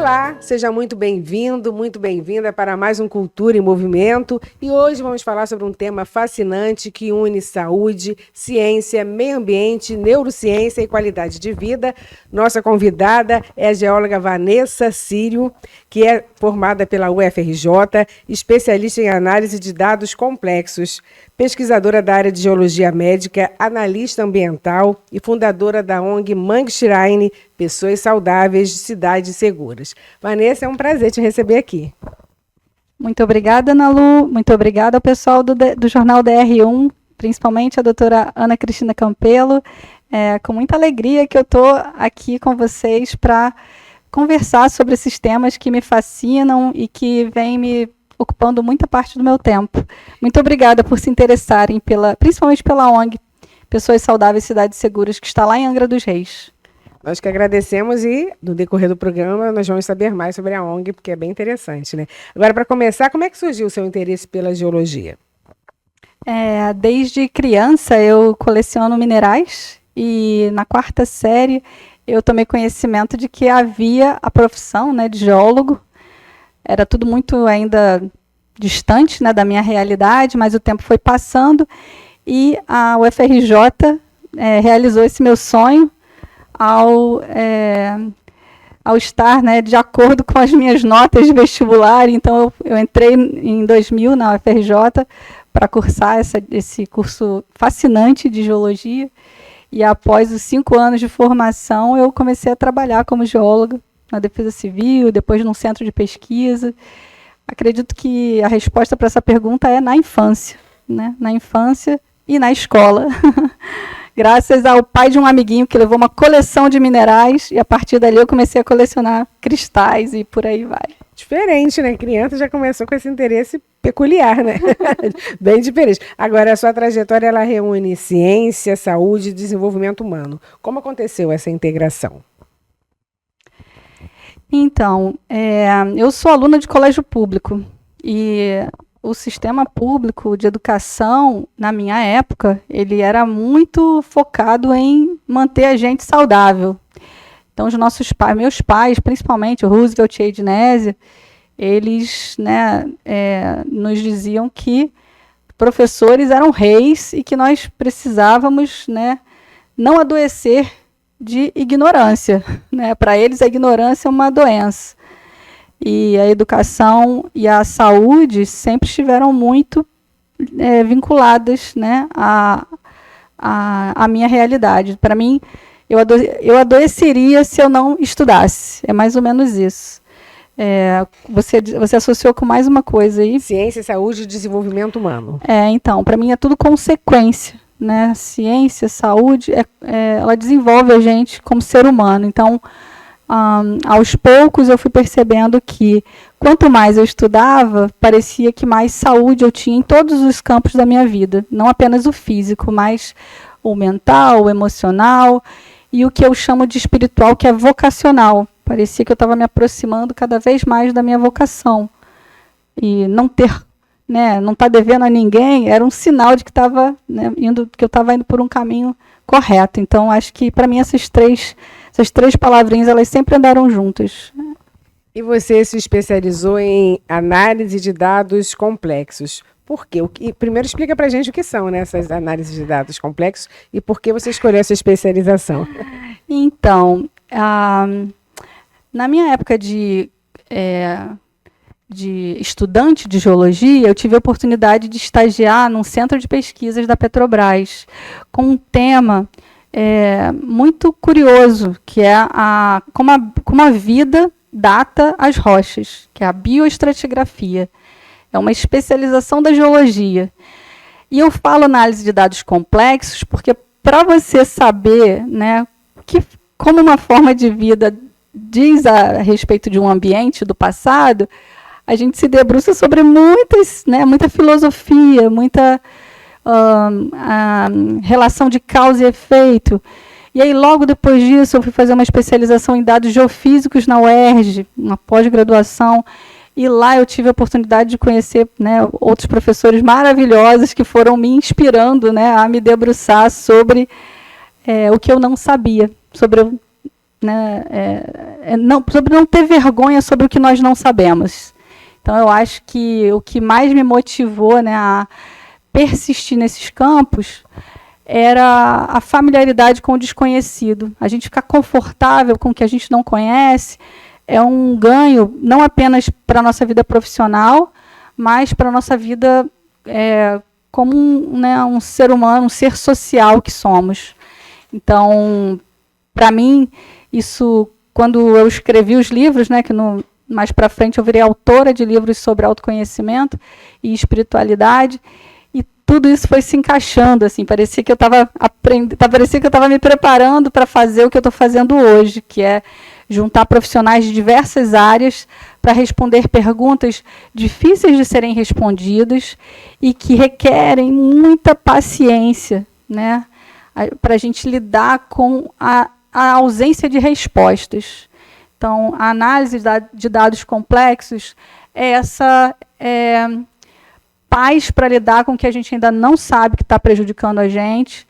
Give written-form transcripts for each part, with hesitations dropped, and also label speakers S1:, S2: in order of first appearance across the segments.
S1: Olá, seja muito bem-vindo, muito bem-vinda para mais um Cultura em Movimento. E hoje vamos falar sobre um tema fascinante que une saúde, ciência, meio ambiente, neurociência e qualidade de vida. Nossa convidada é a geóloga Vanessa Sírio, que é formada pela UFRJ, especialista em análise de dados complexos, pesquisadora da área de geologia médica, analista ambiental e fundadora da ONG Mangue Shrine, Pessoas Saudáveis de Cidades Seguras. Vanessa, é um prazer te receber aqui.
S2: Muito obrigada, Ana Lu. Muito obrigada ao pessoal do Jornal DR1, principalmente a doutora Ana Cristina Campelo. É com muita alegria que eu estou aqui com vocês para conversar sobre esses temas que me fascinam e que vêm me ocupando muita parte do meu tempo. Muito obrigada por se interessarem, principalmente pela ONG Pessoas Saudáveis e Cidades Seguras, que está lá em Angra dos Reis.
S1: Nós que agradecemos e, no decorrer do programa, nós vamos saber mais sobre a ONG, porque é bem interessante, né? Agora, para começar, como é que surgiu o seu interesse pela geologia?
S2: Desde criança, eu coleciono minerais e, na quarta série, eu tomei conhecimento de que havia a profissão, né, de geólogo. Era tudo muito ainda distante, né, da minha realidade, mas o tempo foi passando e a UFRJ realizou esse meu sonho ao estar, né, de acordo com as minhas notas de vestibular. Então, eu entrei em 2000 na UFRJ para cursar esse curso fascinante de geologia. E após os 5 anos de formação, eu comecei a trabalhar como geóloga na Defesa Civil, depois num centro de pesquisa. Acredito que a resposta para essa pergunta é na infância, né? Na infância e na escola. Graças ao pai de um amiguinho que levou uma coleção de minerais e a partir dali eu comecei a colecionar cristais e por aí vai.
S1: Diferente, né? Criança já começou com esse interesse peculiar, né? Bem diferente. Agora, a sua trajetória, ela reúne ciência, saúde e desenvolvimento humano. Como aconteceu essa integração?
S2: Então, eu sou aluna de colégio público e o sistema público de educação, na minha época, ele era muito focado em manter a gente saudável. Então, os nossos pais, meus pais, principalmente o Roosevelt e a Ednésia, eles, né, nos diziam que professores eram reis e que nós precisávamos, né, não adoecer de ignorância, né? Para eles, a ignorância é uma doença. E a educação e a saúde sempre estiveram muito vinculadas, né, à minha realidade. Para mim, eu adoeceria se eu não estudasse. É mais ou menos isso. Você associou com mais uma coisa aí?
S1: Ciência, saúde e desenvolvimento humano.
S2: Então, para mim é tudo consequência. Né? Ciência, saúde, ela desenvolve a gente como ser humano. Então, aos poucos eu fui percebendo que quanto mais eu estudava, parecia que mais saúde eu tinha em todos os campos da minha vida. Não apenas o físico, mas o mental, o emocional e o que eu chamo de espiritual, que é vocacional. Parecia que eu estava me aproximando cada vez mais da minha vocação. E não ter, né, não estar devendo a ninguém era um sinal de que eu estava indo por um caminho correto. Então, acho que para mim essas três palavrinhas, elas sempre andaram juntas.
S1: E você se especializou em análise de dados complexos. Por quê? Primeiro explica para a gente o que são, né, essas análises de dados complexos e por que você escolheu essa especialização.
S2: Então, na minha época de estudante de geologia, eu tive a oportunidade de estagiar num centro de pesquisas da Petrobras, com um tema muito curioso, que é como a vida data as rochas, que é a bioestratigrafia. É uma especialização da geologia. E eu falo análise de dados complexos porque, para você saber, né, como uma forma de vida diz a respeito de um ambiente do passado, a gente se debruça sobre muita filosofia, muita relação de causa e efeito. E aí, logo depois disso, eu fui fazer uma especialização em dados geofísicos na UERJ, uma pós-graduação, e lá eu tive a oportunidade de conhecer, né, outros professores maravilhosos que foram me inspirando, né, a me debruçar sobre o que eu não sabia, sobre, né, sobre não ter vergonha sobre o que nós não sabemos. Então, eu acho que o que mais me motivou, né, a persistir nesses campos era a familiaridade com o desconhecido. A gente ficar confortável com o que a gente não conhece é um ganho, não apenas para a nossa vida profissional, mas para a nossa vida como um ser humano, um ser social que somos. Então, para mim, isso, quando eu escrevi os livros, né, que mais para frente eu virei autora de livros sobre autoconhecimento e espiritualidade, e tudo isso foi se encaixando, assim, parecia que eu estava me preparando para fazer o que eu estou fazendo hoje, que é juntar profissionais de diversas áreas para responder perguntas difíceis de serem respondidas e que requerem muita paciência, né, para a gente lidar com a ausência de respostas. Então, a análise de dados complexos é essa paz para lidar com o que a gente ainda não sabe que está prejudicando a gente,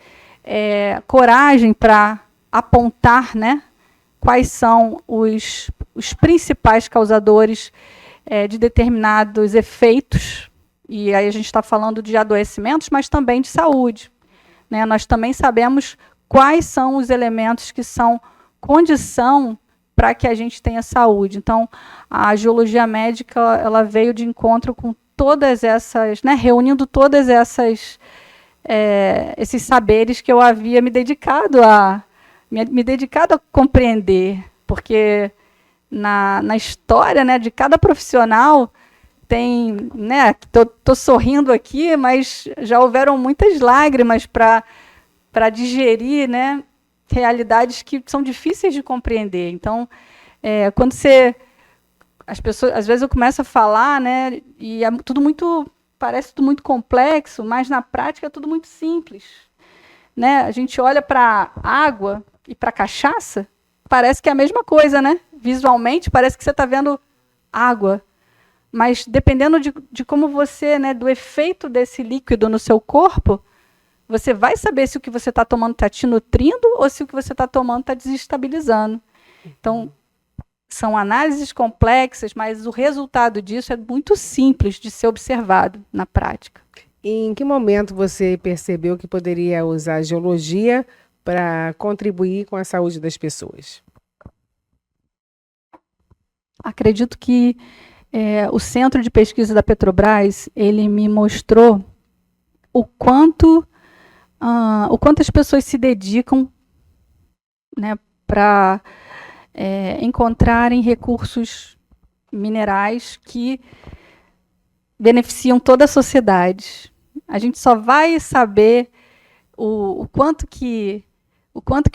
S2: coragem para apontar, né, quais são os principais causadores de determinados efeitos, e aí a gente está falando de adoecimentos, mas também de saúde, né? Nós também sabemos quais são os elementos que são condição para que a gente tenha saúde. Então, a geologia médica ela veio de encontro com todas essas, né, reunindo todas essas esses saberes que eu havia me dedicado a compreender, porque na história, né, de cada profissional tem, né, tô sorrindo aqui, mas já houveram muitas lágrimas para digerir, né, realidades que são difíceis de compreender. Então, quando as pessoas, às vezes eu começo a falar, né, e parece tudo muito complexo, mas na prática é tudo muito simples, né? A gente olha para água e para cachaça, parece que é a mesma coisa, né? Visualmente parece que você está vendo água, mas dependendo de como você, né, do efeito desse líquido no seu corpo, você vai saber se o que você está tomando está te nutrindo ou se o que você está tomando está desestabilizando. Então, são análises complexas, mas o resultado disso é muito simples de ser observado na prática.
S1: E em que momento você percebeu que poderia usar a geologia para contribuir com a saúde das pessoas?
S2: Acredito que o Centro de Pesquisa da Petrobras, ele me mostrou o quanto as pessoas se dedicam, né, para encontrarem recursos minerais que beneficiam toda a sociedade. A gente só vai saber o quanto que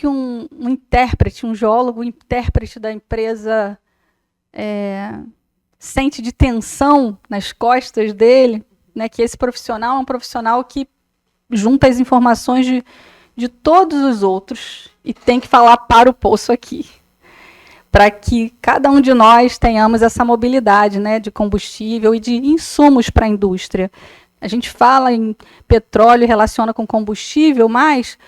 S2: um intérprete, um geólogo, intérprete da empresa sente de tensão nas costas dele, né, que esse profissional é um profissional que junta as informações de todos os outros e tem que falar para o poço aqui, para que cada um de nós tenhamos essa mobilidade, né, de combustível e de insumos para a indústria. A gente fala em petróleo, relaciona com combustível, mas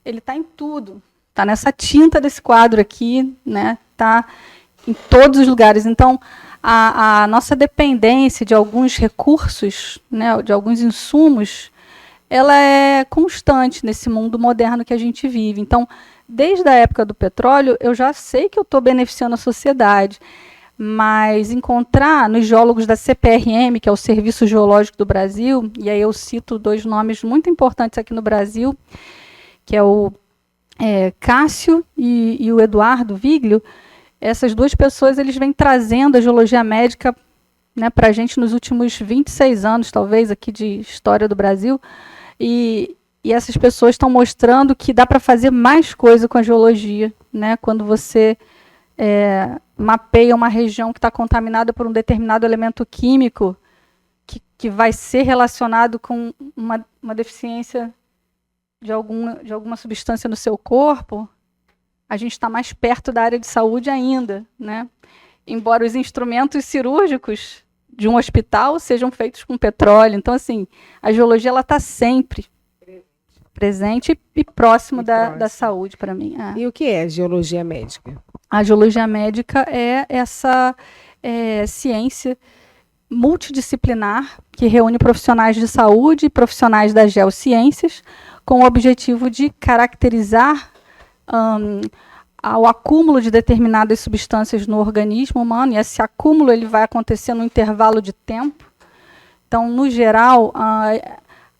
S2: ele está em tudo. Está nessa tinta desse quadro aqui, né? Está em todos os lugares. Então, a nossa dependência de alguns recursos, né, de alguns insumos, ela é constante nesse mundo moderno que a gente vive. Então, desde a época do petróleo, eu já sei que eu estou beneficiando a sociedade, mas encontrar nos geólogos da CPRM, que é o Serviço Geológico do Brasil, e aí eu cito dois nomes muito importantes aqui no Brasil, que é o Cássio e o Eduardo Viglio. Essas duas pessoas eles vêm trazendo a geologia médica, né, para a gente nos últimos 26 anos, talvez, aqui de história do Brasil, e essas pessoas estão mostrando que dá para fazer mais coisa com a geologia, né? Quando você mapeia uma região que está contaminada por um determinado elemento químico que vai ser relacionado com uma deficiência de alguma substância no seu corpo, a gente está mais perto da área de saúde ainda, né? Embora os instrumentos cirúrgicos de um hospital sejam feitos com petróleo. Então, assim, a geologia está sempre presente e próximo da saúde, para mim.
S1: E o que é geologia médica?
S2: A geologia médica é essa ciência multidisciplinar que reúne profissionais de saúde e profissionais das geociências com o objetivo de caracterizar o acúmulo de determinadas substâncias no organismo humano, e esse acúmulo ele vai acontecer no intervalo de tempo. Então, no geral,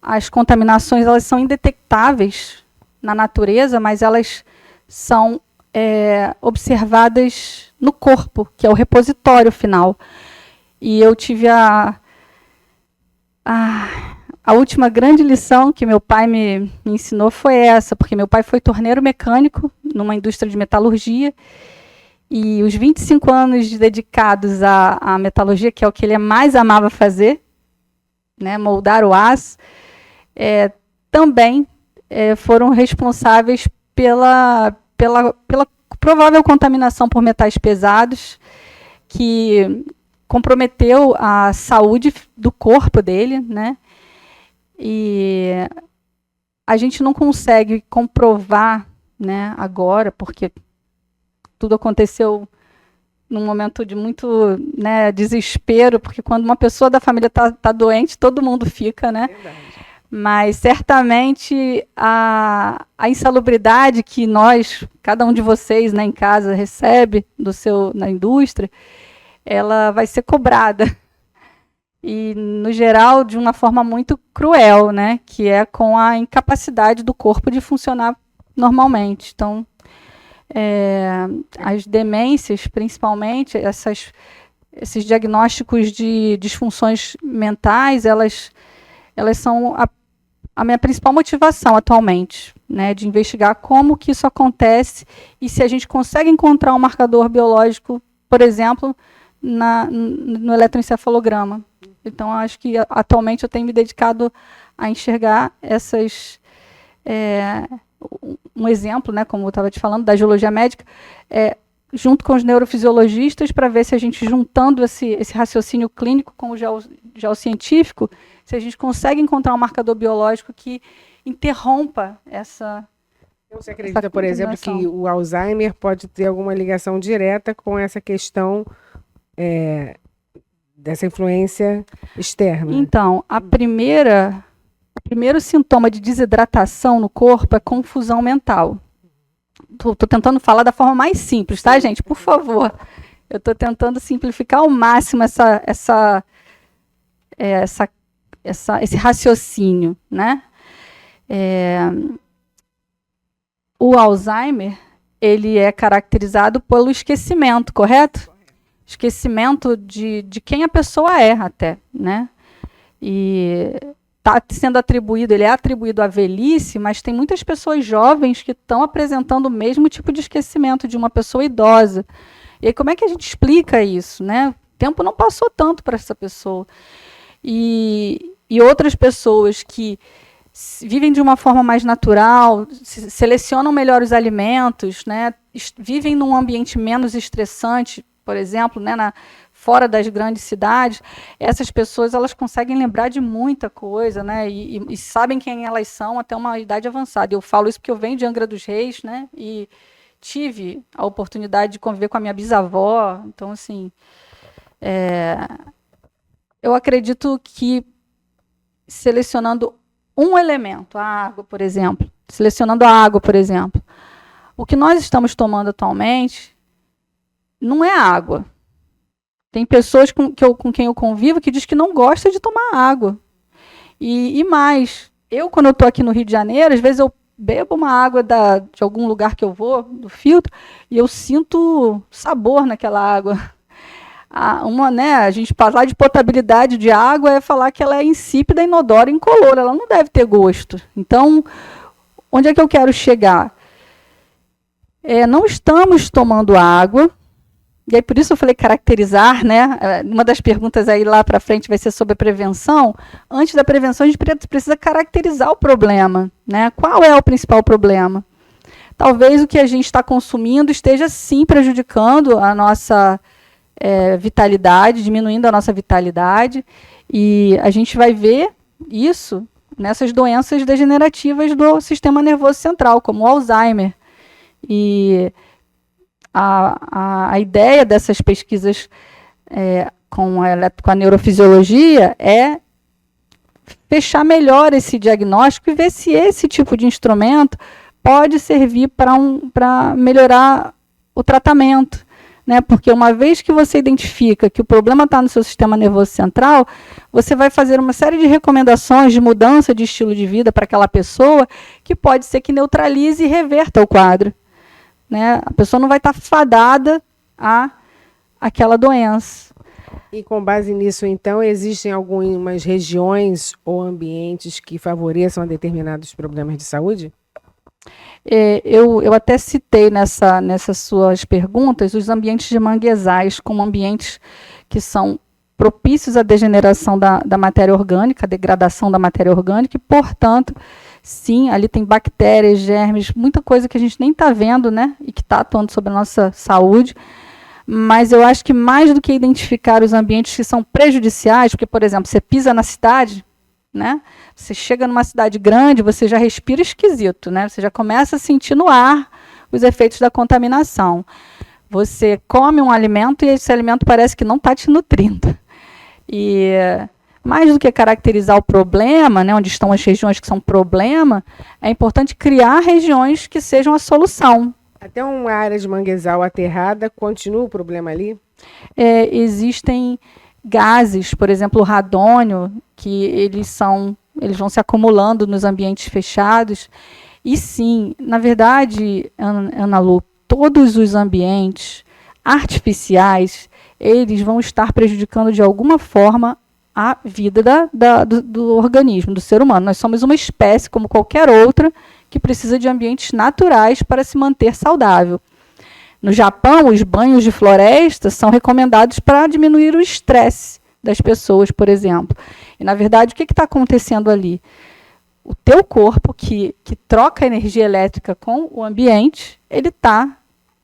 S2: as contaminações elas são indetectáveis na natureza, mas elas são observadas no corpo, que é o repositório final. E eu tive a última grande lição que meu pai me ensinou foi essa, porque meu pai foi torneiro mecânico numa indústria de metalurgia, e os 25 anos dedicados à metalurgia, que é o que ele mais amava fazer, né, moldar o aço, também foram responsáveis pela provável contaminação por metais pesados, que comprometeu a saúde do corpo dele, né? E a gente não consegue comprovar, né, agora, porque tudo aconteceu num momento de muito, né, desespero, porque quando uma pessoa da família tá doente, todo mundo fica, né? Verdade. Mas certamente a insalubridade que cada um de vocês, né, em casa recebe na indústria, ela vai ser cobrada. E, no geral, de uma forma muito cruel, né, que é com a incapacidade do corpo de funcionar normalmente. Então, as demências, principalmente, esses diagnósticos de disfunções mentais, elas são a minha principal motivação atualmente, né, de investigar como que isso acontece e se a gente consegue encontrar um marcador biológico, por exemplo, no eletroencefalograma. Então, acho que atualmente eu tenho me dedicado a enxergar um exemplo, né, como eu estava te falando, da geologia médica, junto com os neurofisiologistas, para ver se a gente, juntando esse raciocínio clínico com o geocientífico, se a gente consegue encontrar um marcador biológico que interrompa essa.
S1: Você acredita, por exemplo, que o Alzheimer pode ter alguma ligação direta com essa questão dessa influência externa?
S2: Então, o primeiro sintoma de desidratação no corpo é confusão mental. Estou tentando falar da forma mais simples, tá, gente? Por favor. Eu estou tentando simplificar ao máximo esse raciocínio, né? O Alzheimer, ele é caracterizado pelo esquecimento, correto? Esquecimento de quem a pessoa é, até, né? E ele é atribuído à velhice, mas tem muitas pessoas jovens que estão apresentando o mesmo tipo de esquecimento de uma pessoa idosa. E aí, como é que a gente explica isso, né? O tempo não passou tanto para essa pessoa. E outras pessoas que vivem de uma forma mais natural, selecionam melhor os alimentos, né? Vivem num ambiente menos estressante, por exemplo, né, fora das grandes cidades, essas pessoas elas conseguem lembrar de muita coisa, né, e sabem quem elas são até uma idade avançada. Eu falo isso porque eu venho de Angra dos Reis, né, e tive a oportunidade de conviver com a minha bisavó. Então, assim, eu acredito que selecionando um elemento, selecionando a água, por exemplo, o que nós estamos tomando atualmente não é água. Tem pessoas com quem eu convivo que diz que não gosta de tomar água. E mais, quando eu estou aqui no Rio de Janeiro, às vezes eu bebo uma água de algum lugar que eu vou, do filtro, e eu sinto sabor naquela água. A gente falar de potabilidade de água é falar que ela é insípida, inodora, incolor. Ela não deve ter gosto. Então, onde é que eu quero chegar? Não estamos tomando água. E aí, por isso eu falei caracterizar, né? Uma das perguntas aí lá para frente vai ser sobre a prevenção. Antes da prevenção, a gente precisa caracterizar o problema, né? Qual é o principal problema? Talvez o que a gente está consumindo esteja, sim, prejudicando a nossa vitalidade, diminuindo a nossa vitalidade. E a gente vai ver isso nessas doenças degenerativas do sistema nervoso central, como o Alzheimer. E a ideia dessas pesquisas com a neurofisiologia é fechar melhor esse diagnóstico e ver se esse tipo de instrumento pode servir para melhorar o tratamento, né? Porque uma vez que você identifica que o problema está no seu sistema nervoso central, você vai fazer uma série de recomendações de mudança de estilo de vida para aquela pessoa, que pode ser que neutralize e reverta o quadro, né? A pessoa não vai estar fadada a aquela doença.
S1: E com base nisso, então, existem algumas regiões ou ambientes que favoreçam a determinados problemas de saúde?
S2: Eu até citei nessas suas perguntas os ambientes de manguezais como ambientes que são propícios à degeneração da matéria orgânica, à degradação da matéria orgânica, e, portanto, sim, ali tem bactérias, germes, muita coisa que a gente nem está vendo, né, e que está atuando sobre a nossa saúde. Mas eu acho que mais do que identificar os ambientes que são prejudiciais, porque, por exemplo, você pisa na cidade, né? Você chega numa cidade grande, você já respira esquisito, né? Você já começa a sentir no ar os efeitos da contaminação. Você come um alimento e esse alimento parece que não está te nutrindo. E mais do que caracterizar o problema, né, onde estão as regiões que são problema, é importante criar regiões que sejam a solução.
S1: Até uma área de manguezal aterrada, continua o problema ali?
S2: Existem gases, por exemplo, o radônio, que eles vão se acumulando nos ambientes fechados. E sim, na verdade, Ana Lu, todos os ambientes artificiais, eles vão estar prejudicando de alguma forma a vida do organismo, do ser humano. Nós somos uma espécie, como qualquer outra, que precisa de ambientes naturais para se manter saudável. No Japão, os banhos de floresta são recomendados para diminuir o estresse das pessoas, por exemplo. E, na verdade, o que está acontecendo ali? O teu corpo, que troca energia elétrica com o ambiente, ele está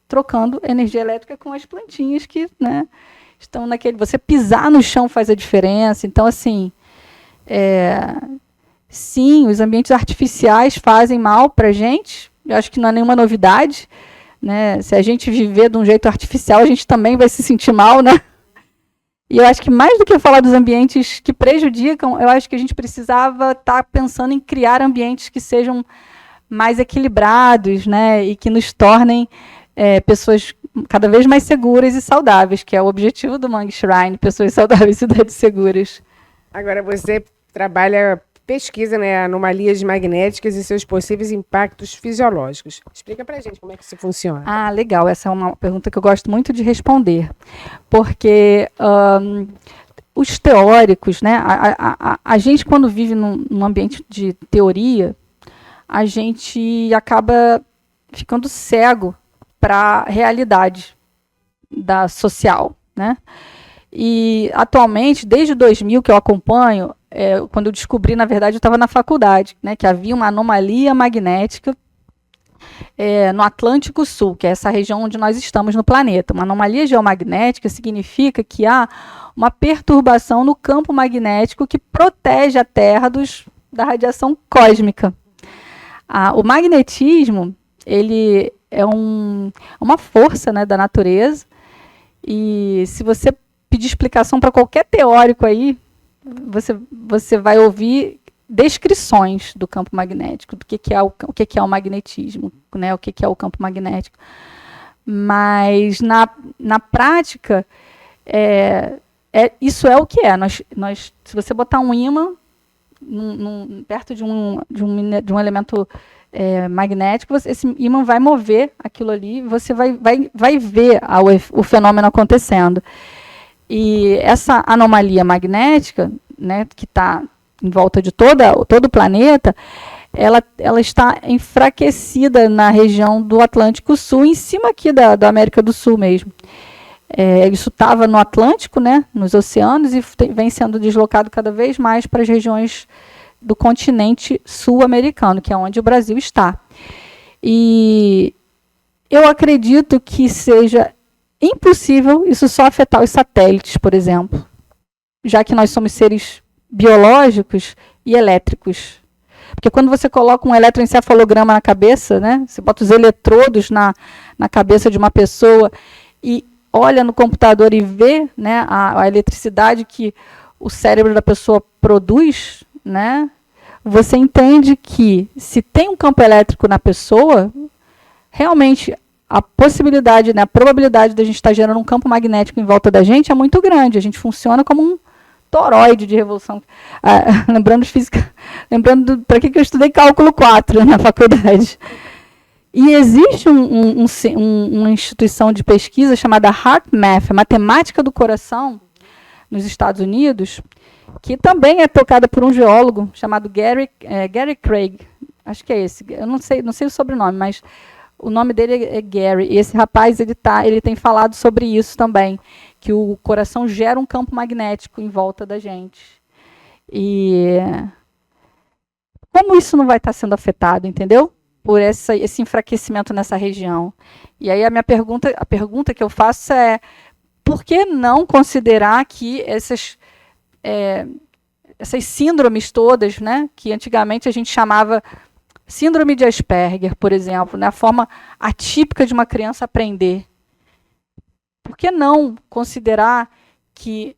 S2: trocando energia elétrica com as plantinhas que, né, estão naquele... Você pisar no chão faz a diferença. Então, assim, sim, os ambientes artificiais fazem mal para a gente. Eu acho que não é nenhuma novidade, né? Se a gente viver de um jeito artificial, a gente também vai se sentir mal, né? E eu acho que mais do que falar dos ambientes que prejudicam, eu acho que a gente precisava estar pensando em criar ambientes que sejam mais equilibrados, né? E que nos tornem pessoas cada vez mais seguras e saudáveis, que é o objetivo do Mangue Shrine, pessoas saudáveis e cidades seguras.
S1: Agora, você pesquisa, né, anomalias magnéticas e seus possíveis impactos fisiológicos. Explica pra gente como é que isso funciona.
S2: Ah, legal. Essa é uma pergunta que eu gosto muito de responder. Porque os teóricos, né, a gente, quando vive num ambiente de teoria, a gente acaba ficando cego para a realidade social, né? E, atualmente, desde 2000 que eu acompanho, quando eu descobri, na verdade, eu estava na faculdade, né, que havia uma anomalia magnética no Atlântico Sul, que é essa região onde nós estamos no planeta. Uma anomalia geomagnética significa que há uma perturbação no campo magnético que protege a Terra da radiação cósmica. O magnetismo, ele é uma força, né, da natureza, e se você pedir explicação para qualquer teórico aí, você vai ouvir descrições do campo magnético, do que é o magnetismo, né, o que é o campo magnético. Mas, na prática, isso é o que é. Se você botar um ímã perto de um elemento magnético, esse ímã vai mover aquilo ali, você vai ver o fenômeno acontecendo. E essa anomalia magnética, né, que está em volta de todo o planeta, ela está enfraquecida na região do Atlântico Sul, em cima aqui da América do Sul mesmo. Isso estava no Atlântico, né, nos oceanos, e vem sendo deslocado cada vez mais para as regiões do continente sul-americano, que é onde o Brasil está. E eu acredito que seja impossível isso só afetar os satélites, por exemplo, já que nós somos seres biológicos e elétricos. Porque quando você coloca um eletroencefalograma na cabeça, né, você bota os eletrodos na cabeça de uma pessoa e olha no computador e vê, né, a eletricidade que o cérebro da pessoa produz, né, você entende que se tem um campo elétrico na pessoa, realmente a possibilidade, né, a probabilidade de a gente estar gerando um campo magnético em volta da gente é muito grande. A gente funciona como um toroide de revolução. Lembrando física, para que eu estudei cálculo 4 na faculdade. E existe uma instituição de pesquisa chamada HeartMath, a matemática do coração, nos Estados Unidos, que também é tocada por um geólogo chamado Gary Craig. Acho que é esse. Eu não sei o sobrenome, mas o nome dele é Gary. E esse rapaz ele tem falado sobre isso também, que o coração gera um campo magnético em volta da gente. E como isso não vai estar sendo afetado, entendeu? Por esse enfraquecimento nessa região. E aí a pergunta que eu faço é: por que não considerar que essas síndromes todas, né, que antigamente a gente chamava síndrome de Asperger, por exemplo, né, a forma atípica de uma criança aprender, por que não considerar que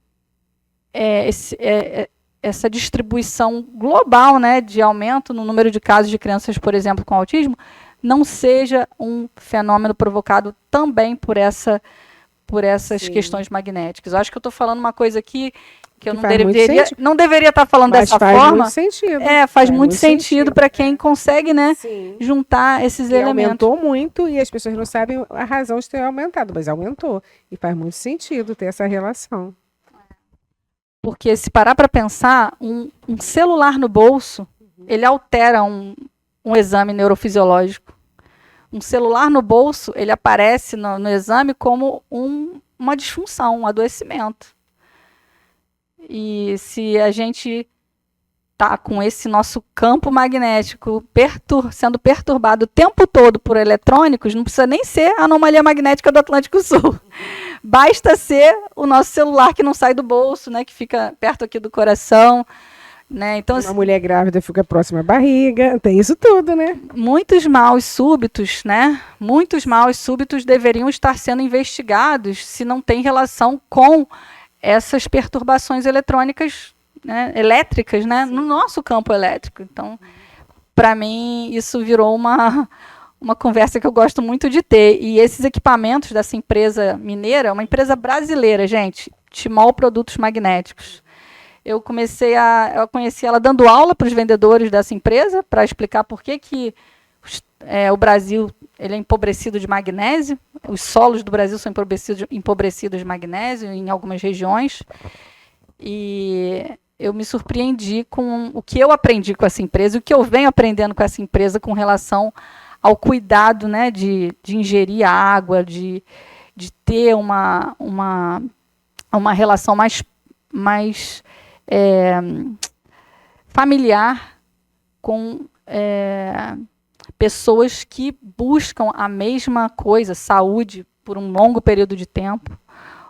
S2: essa distribuição global, né, de aumento no número de casos de crianças, por exemplo, com autismo, não seja um fenômeno provocado também por essas questões magnéticas? Eu acho que eu estou falando uma coisa aqui que eu não deveria estar falando dessa forma.
S1: Faz muito sentido.
S2: Faz muito sentido para quem consegue, né, juntar esses elementos.
S1: Aumentou muito e as pessoas não sabem a razão de ter aumentado, mas aumentou. E faz muito sentido ter essa relação.
S2: Porque se parar para pensar, um celular no bolso, ele altera um exame neurofisiológico. Um celular no bolso, ele aparece no exame como uma disfunção, um adoecimento. E se a gente está com esse nosso campo magnético sendo perturbado o tempo todo por eletrônicos, não precisa nem ser a anomalia magnética do Atlântico Sul. Basta ser o nosso celular que não sai do bolso, né, que fica perto aqui do coração. Né? Então,
S1: uma mulher grávida fica próxima à barriga, tem isso tudo, né?
S2: Muitos maus súbitos, né? Muitos maus súbitos deveriam estar sendo investigados se não tem relação com essas perturbações eletrônicas, né? Elétricas, né? No nosso campo elétrico. Então, para mim, isso virou uma conversa que eu gosto muito de ter. E esses equipamentos dessa empresa mineira, uma empresa brasileira, gente, Timol Produtos Magnéticos. Eu conheci ela dando aula para os vendedores dessa empresa, para explicar por que o Brasil ele é empobrecido de magnésio. Os solos do Brasil são empobrecidos de magnésio em algumas regiões. E eu me surpreendi com o que eu aprendi com essa empresa, o que eu venho aprendendo com essa empresa com relação ao cuidado, né, de ingerir água, de ter uma relação mais familiar com pessoas que buscam a mesma coisa, saúde, por um longo período de tempo.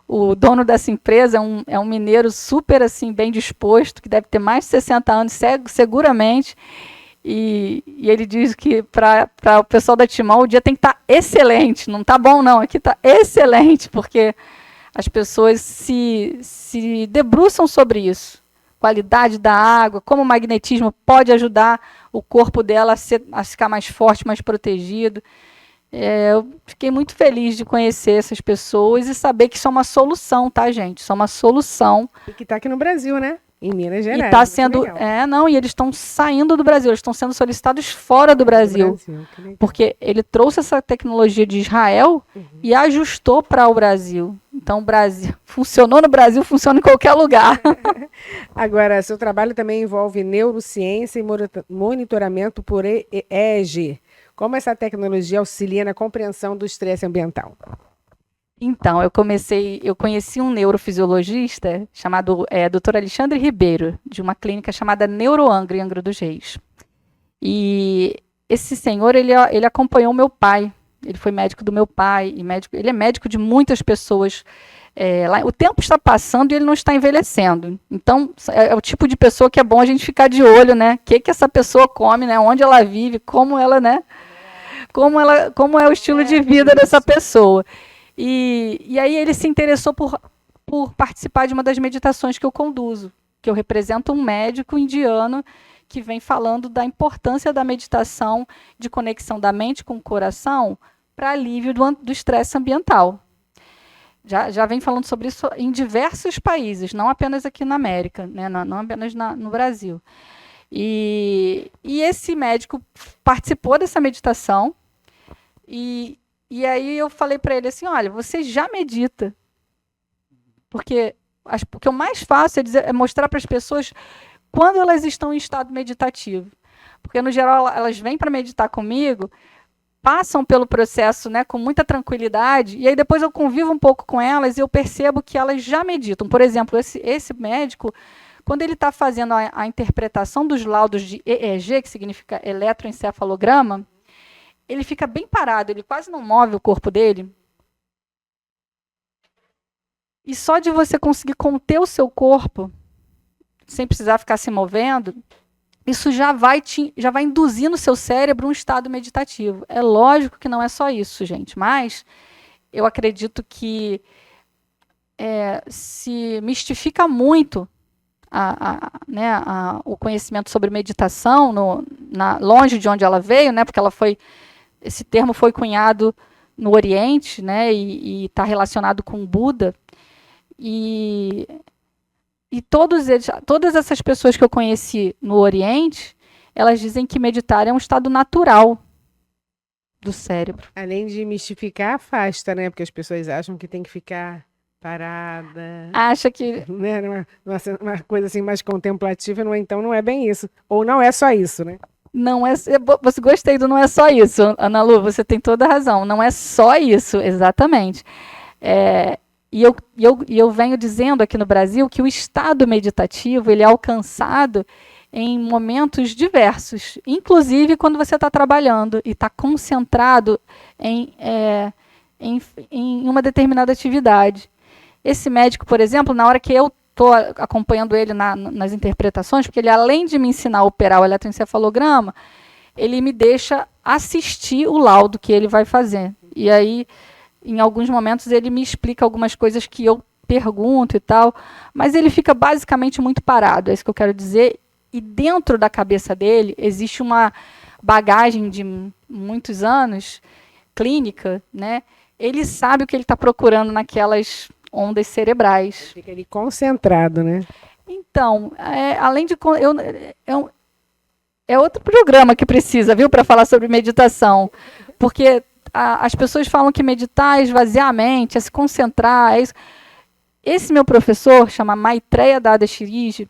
S2: O dono dessa empresa é um mineiro super assim, bem disposto, que deve ter mais de 60 anos, seguramente, e ele diz que para o pessoal da Timol o dia tem que estar excelente, não está bom não, aqui está excelente, porque as pessoas se debruçam sobre isso. Qualidade da água, como o magnetismo pode ajudar o corpo dela a ficar mais forte, mais protegido. Eu fiquei muito feliz de conhecer essas pessoas e saber que isso é uma solução, tá, gente? Isso é uma solução.
S1: E que está aqui no Brasil, né? Em Minas Gerais.
S2: E está sendo. E eles estão saindo do Brasil, eles estão sendo solicitados fora do Brasil. Porque ele trouxe essa tecnologia de Israel e ajustou para o Brasil. Então, o Brasil funcionou no Brasil, funciona em qualquer lugar.
S1: Agora, seu trabalho também envolve neurociência e monitoramento por EEG. Como essa tecnologia auxilia na compreensão do estresse ambiental?
S2: Então, eu conheci um neurofisiologista chamado Dr. Alexandre Ribeiro, de uma clínica chamada Neuroangra, em Angra dos Reis. E esse senhor, ele acompanhou meu pai. Ele foi médico do meu pai, ele é médico de muitas pessoas O tempo está passando e ele não está envelhecendo. Então, é o tipo de pessoa que é bom a gente ficar de olho, né? O que essa pessoa come, né? Onde ela vive, como ela, né? Como é o estilo de vida dessa pessoa. E aí ele se interessou por participar de uma das meditações que eu conduzo, que eu represento um médico indiano que vem falando da importância da meditação de conexão da mente com o coração para alívio do estresse ambiental. Já vem falando sobre isso em diversos países, não apenas aqui na América, né? Não apenas no Brasil. E esse médico participou dessa meditação e aí eu falei para ele assim, olha, você já medita. Porque o que eu mais faço é mostrar para as pessoas quando elas estão em estado meditativo. Porque, no geral, elas vêm para meditar comigo, passam pelo processo, né, com muita tranquilidade, e aí depois eu convivo um pouco com elas e eu percebo que elas já meditam. Por exemplo, esse médico, quando ele está fazendo a interpretação dos laudos de EEG, que significa eletroencefalograma, ele fica bem parado, ele quase não move o corpo dele. E só de você conseguir conter o seu corpo, sem precisar ficar se movendo, isso já vai induzir no seu cérebro um estado meditativo. É lógico que não é só isso, gente, mas eu acredito que se mistifica muito o conhecimento sobre meditação longe de onde ela veio, né, porque esse termo foi cunhado no Oriente, né, e está relacionado com o Buda. E todas essas pessoas que eu conheci no Oriente, elas dizem que meditar é um estado natural do cérebro.
S1: Além de mistificar, afasta, né? Porque as pessoas acham que tem que ficar parada.
S2: Acha que...
S1: Né? Uma coisa assim mais contemplativa, então não é bem isso. Ou não é só isso, né?
S2: Não é... Você gostei do não é só isso, Ana Lu, você tem toda a razão. Não é só isso, exatamente. E eu venho dizendo aqui no Brasil que o estado meditativo ele é alcançado em momentos diversos, inclusive quando você está trabalhando e está concentrado em uma determinada atividade. Esse médico, por exemplo, na hora que eu estou acompanhando ele nas interpretações, porque ele, além de me ensinar a operar o eletroencefalograma, ele me deixa assistir o laudo que ele vai fazer. E aí... Em alguns momentos ele me explica algumas coisas que eu pergunto e tal, mas ele fica basicamente muito parado, é isso que eu quero dizer. E dentro da cabeça dele existe uma bagagem de muitos anos, clínica, né? Ele sabe o que ele está procurando naquelas ondas cerebrais.
S1: Fica ali concentrado, né?
S2: Então, além de... É outro programa que precisa, viu, para falar sobre meditação, porque... As pessoas falam que meditar é esvaziar a mente, é se concentrar. Esse meu professor, chama Maitreya Dadashiriji,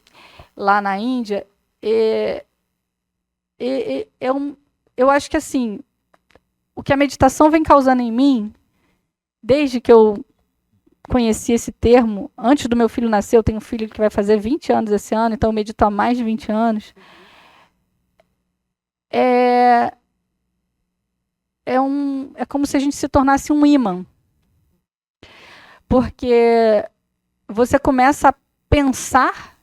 S2: lá na Índia, eu acho que assim, o que a meditação vem causando em mim, desde que eu conheci esse termo, antes do meu filho nascer, eu tenho um filho que vai fazer 20 anos esse ano, então eu medito há mais de 20 anos, é como se a gente se tornasse um ímã. Porque você começa a pensar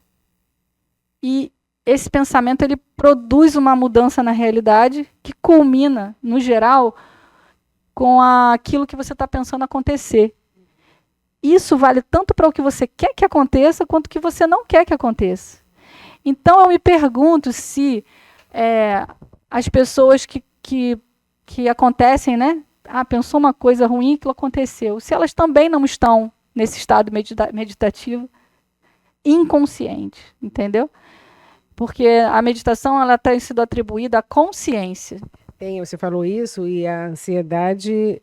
S2: e esse pensamento ele produz uma mudança na realidade que culmina, no geral, com aquilo que você está pensando acontecer. Isso vale tanto para o que você quer que aconteça, quanto o que você não quer que aconteça. Então, eu me pergunto se as pessoas que acontecem, né? Pensou uma coisa ruim que aconteceu. Se elas também não estão nesse estado meditativo inconsciente, entendeu? Porque a meditação ela tem sido atribuída à consciência.
S1: Você falou isso, e a ansiedade,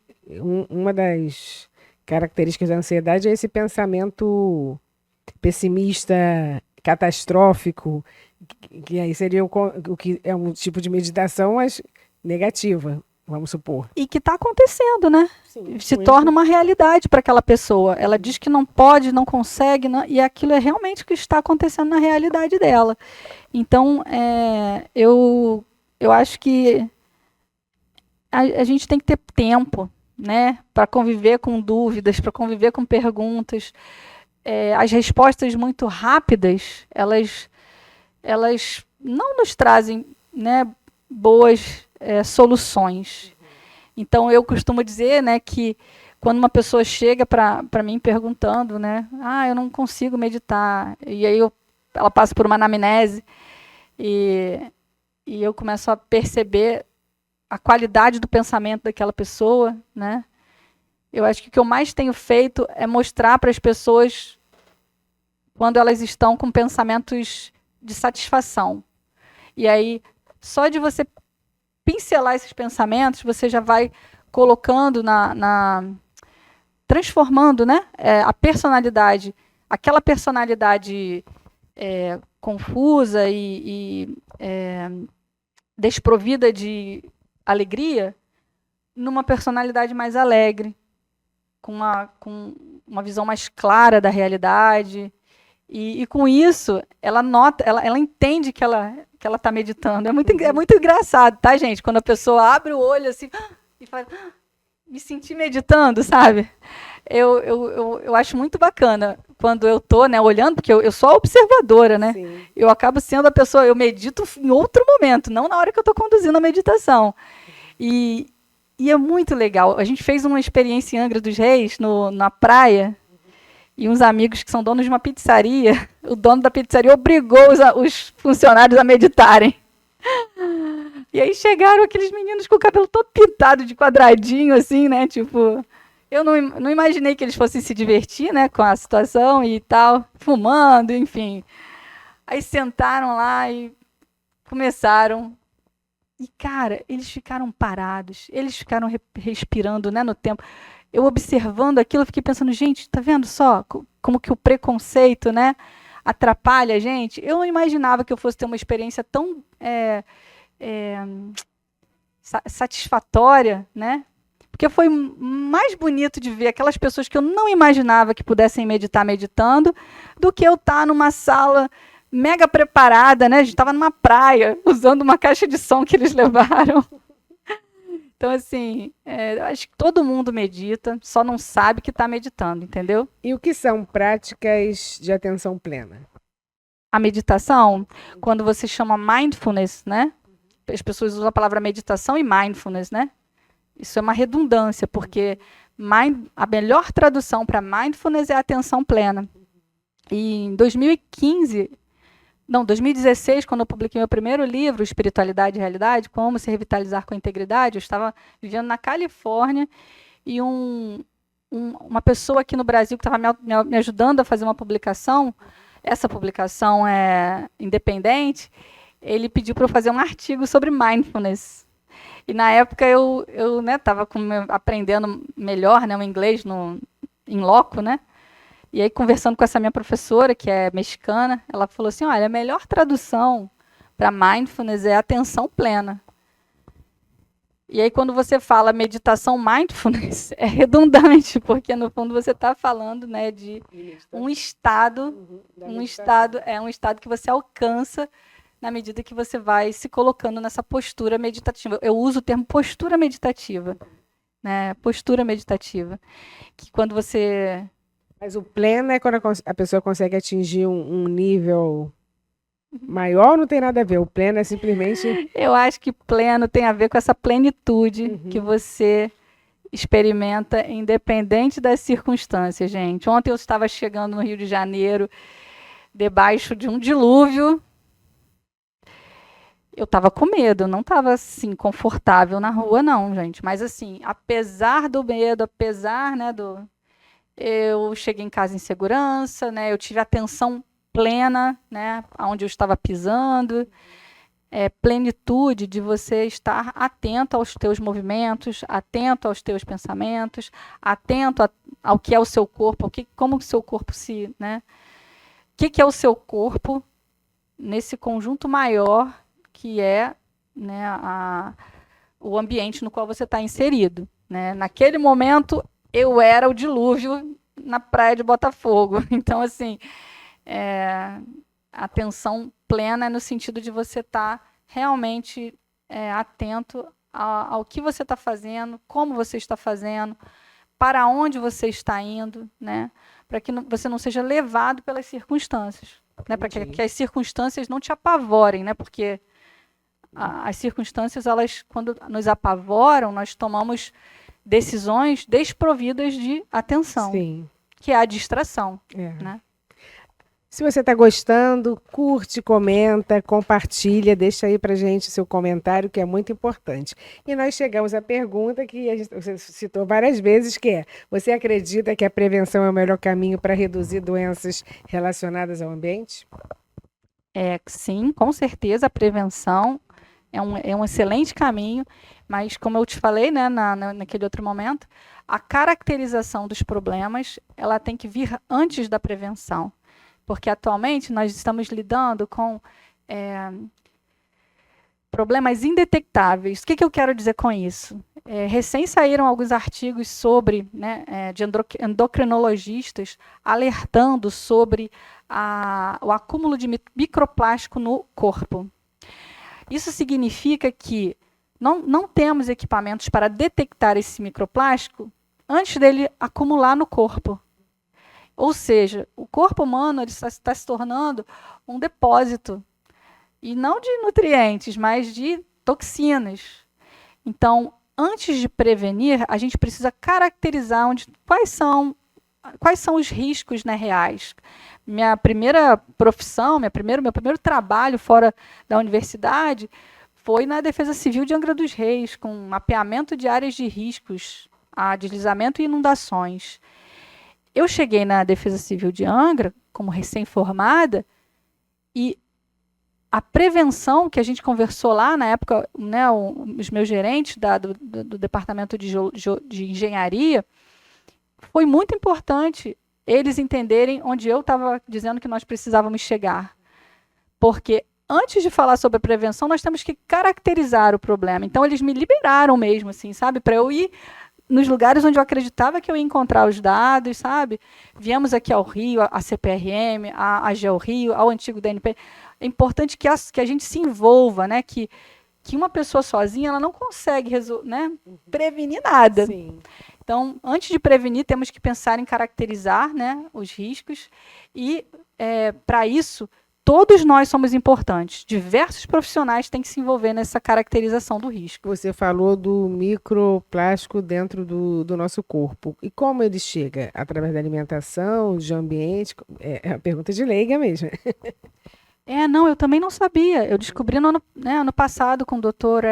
S1: uma das características da ansiedade é esse pensamento pessimista, catastrófico, que aí seria o que é um tipo de meditação, mas negativa, vamos supor.
S2: E que está acontecendo, né?
S1: Sim,
S2: se torna uma realidade para aquela pessoa. Ela diz que não pode, não consegue, e aquilo é realmente o que está acontecendo na realidade dela. Então, eu acho que a gente tem que ter tempo, né, para conviver com dúvidas, para conviver com perguntas. As respostas muito rápidas, elas não nos trazem, né, boas soluções. Então, eu costumo dizer, né, que quando uma pessoa chega para mim perguntando, né, eu não consigo meditar, e aí ela passa por uma anamnese, e eu começo a perceber a qualidade do pensamento daquela pessoa, né? Eu acho que o que eu mais tenho feito é mostrar para as pessoas quando elas estão com pensamentos de satisfação. E aí, só de você pincelar esses pensamentos, você já vai colocando transformando, né, a personalidade, aquela personalidade confusa e desprovida de alegria, numa personalidade mais alegre, com uma visão mais clara da realidade. E com isso, ela entende que ela está meditando. É muito engraçado, tá, gente? Quando a pessoa abre o olho assim e fala, me senti meditando, sabe? Eu acho muito bacana quando eu estou, né, olhando, porque eu sou a observadora, né?
S1: Sim.
S2: Eu acabo sendo a pessoa, eu medito em outro momento, não na hora que eu estou conduzindo a meditação. E é muito legal. A gente fez uma experiência em Angra dos Reis, na praia, e uns amigos que são donos de uma pizzaria, o dono da pizzaria obrigou os funcionários a meditarem. E aí chegaram aqueles meninos com o cabelo todo pintado de quadradinho, assim, né? Tipo, eu não imaginei que eles fossem se divertir, né, com a situação e tal, fumando, enfim. Aí sentaram lá e começaram. E, cara, eles ficaram parados, eles ficaram respirando, né, no tempo. Eu observando aquilo, fiquei pensando, gente, tá vendo só como que o preconceito, né, atrapalha a gente? Eu não imaginava que eu fosse ter uma experiência tão satisfatória, né? Porque foi mais bonito de ver aquelas pessoas que eu não imaginava que pudessem meditar meditando, do que eu estar numa sala mega preparada, né? A gente estava numa praia, usando uma caixa de som que eles levaram. Então, assim, eu acho que todo mundo medita, só não sabe que está meditando, entendeu?
S1: E o que são práticas de atenção plena?
S2: A meditação, quando você chama mindfulness, né? As pessoas usam a palavra meditação e mindfulness, né? Isso é uma redundância, porque a melhor tradução para mindfulness é atenção plena. E em 2016, quando eu publiquei meu primeiro livro, Espiritualidade e Realidade, Como se Revitalizar com Integridade, eu estava vivendo na Califórnia e uma pessoa aqui no Brasil que estava me ajudando a fazer uma publicação, essa publicação é independente, ele pediu para eu fazer um artigo sobre mindfulness. E na época eu estava aprendendo melhor, né, o inglês em loco, né? E aí, conversando com essa minha professora, que é mexicana, ela falou assim, olha, a melhor tradução para mindfulness é atenção plena. E aí, quando você fala meditação mindfulness, é redundante, porque, no fundo, você está falando, né, de um estado que você alcança na medida que você vai se colocando nessa postura meditativa. Eu uso o termo postura meditativa, né, postura meditativa, que quando você...
S1: Mas o pleno é quando a pessoa consegue atingir um nível maior, não tem nada a ver. O pleno é simplesmente...
S2: Eu acho que pleno tem a ver com essa plenitude que você experimenta independente das circunstâncias, gente. Ontem eu estava chegando no Rio de Janeiro, debaixo de um dilúvio. Eu estava com medo, não estava assim confortável na rua, não, gente. Mas assim, apesar do medo, apesar, né, eu cheguei em casa em segurança, né? Eu tive atenção plena, né? Onde eu estava pisando, plenitude de você estar atento aos teus movimentos, atento aos teus pensamentos, atento ao que é o seu corpo, como o seu corpo se, né? O que é o seu corpo nesse conjunto maior que é, né, o ambiente no qual você está inserido, né? Naquele momento eu era o dilúvio na praia de Botafogo. Então, assim, atenção plena é no sentido de você estar realmente atento ao que você está fazendo, como você está fazendo, para onde você está indo, né? Para que você não seja levado pelas circunstâncias, né? Para que as circunstâncias não te apavorem, né? Porque as circunstâncias, elas, quando nos apavoram, nós tomamos decisões desprovidas de atenção,
S1: Sim.
S2: que é a distração, né?
S1: Se você está gostando, curte, comenta, compartilha, deixa aí pra gente seu comentário, que é muito importante. E nós chegamos à pergunta que você citou várias vezes, que é: você acredita que a prevenção é o melhor caminho para reduzir doenças relacionadas ao ambiente?
S2: Sim, com certeza a prevenção é um excelente caminho, mas como eu te falei, né, naquele outro momento, a caracterização dos problemas, ela tem que vir antes da prevenção. Porque atualmente nós estamos lidando com problemas indetectáveis. O que eu quero dizer com isso? Recém saíram alguns artigos sobre, né, de endocrinologistas alertando sobre o acúmulo de microplástico no corpo. Isso significa que não temos equipamentos para detectar esse microplástico antes dele acumular no corpo. Ou seja, o corpo humano está se tornando um depósito, e não de nutrientes, mas de toxinas. Então, antes de prevenir, a gente precisa caracterizar quais são os riscos, né, reais. Minha primeira profissão, meu primeiro trabalho fora da universidade foi na Defesa Civil de Angra dos Reis, com mapeamento de áreas de riscos a deslizamento e inundações. Eu cheguei na Defesa Civil de Angra, como recém-formada, e a prevenção que a gente conversou lá, na época, né, os meus gerentes do Departamento de Engenharia, foi muito importante eles entenderem onde eu estava dizendo que nós precisávamos chegar. Porque antes de falar sobre a prevenção, nós temos que caracterizar o problema. Então, eles me liberaram mesmo, assim, sabe, para eu ir nos lugares onde eu acreditava que eu ia encontrar os dados, sabe? Viemos aqui ao Rio, a CPRM, a GeoRio, ao antigo DNP. É importante que a gente se envolva, né? Que uma pessoa sozinha ela não consegue né, prevenir nada.
S1: Sim.
S2: Então, antes de prevenir, temos que pensar em caracterizar, né, os riscos. E, para isso, todos nós somos importantes. Diversos profissionais têm que se envolver nessa caracterização do risco.
S1: Você falou do microplástico dentro do nosso corpo. E como ele chega? Através da alimentação, de ambiente? É a pergunta de leiga mesmo.
S2: Não, eu também não sabia. Eu descobri ano passado com o doutor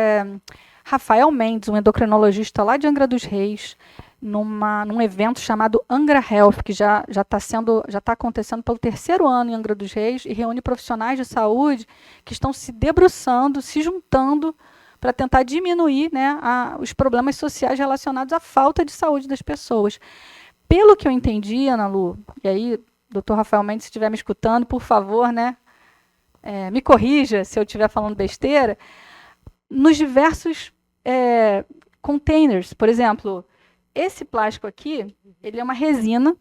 S2: Rafael Mendes, um endocrinologista lá de Angra dos Reis, num evento chamado Angra Health, que já está acontecendo pelo 3º ano em Angra dos Reis, e reúne profissionais de saúde que estão se debruçando, se juntando para tentar diminuir, né, os problemas sociais relacionados à falta de saúde das pessoas. Pelo que eu entendi, Ana Lu, e aí, doutor Rafael Mendes, se estiver me escutando, por favor, né, me corrija se eu estiver falando besteira, nos diversos containers, por exemplo, esse plástico aqui, ele é uma resina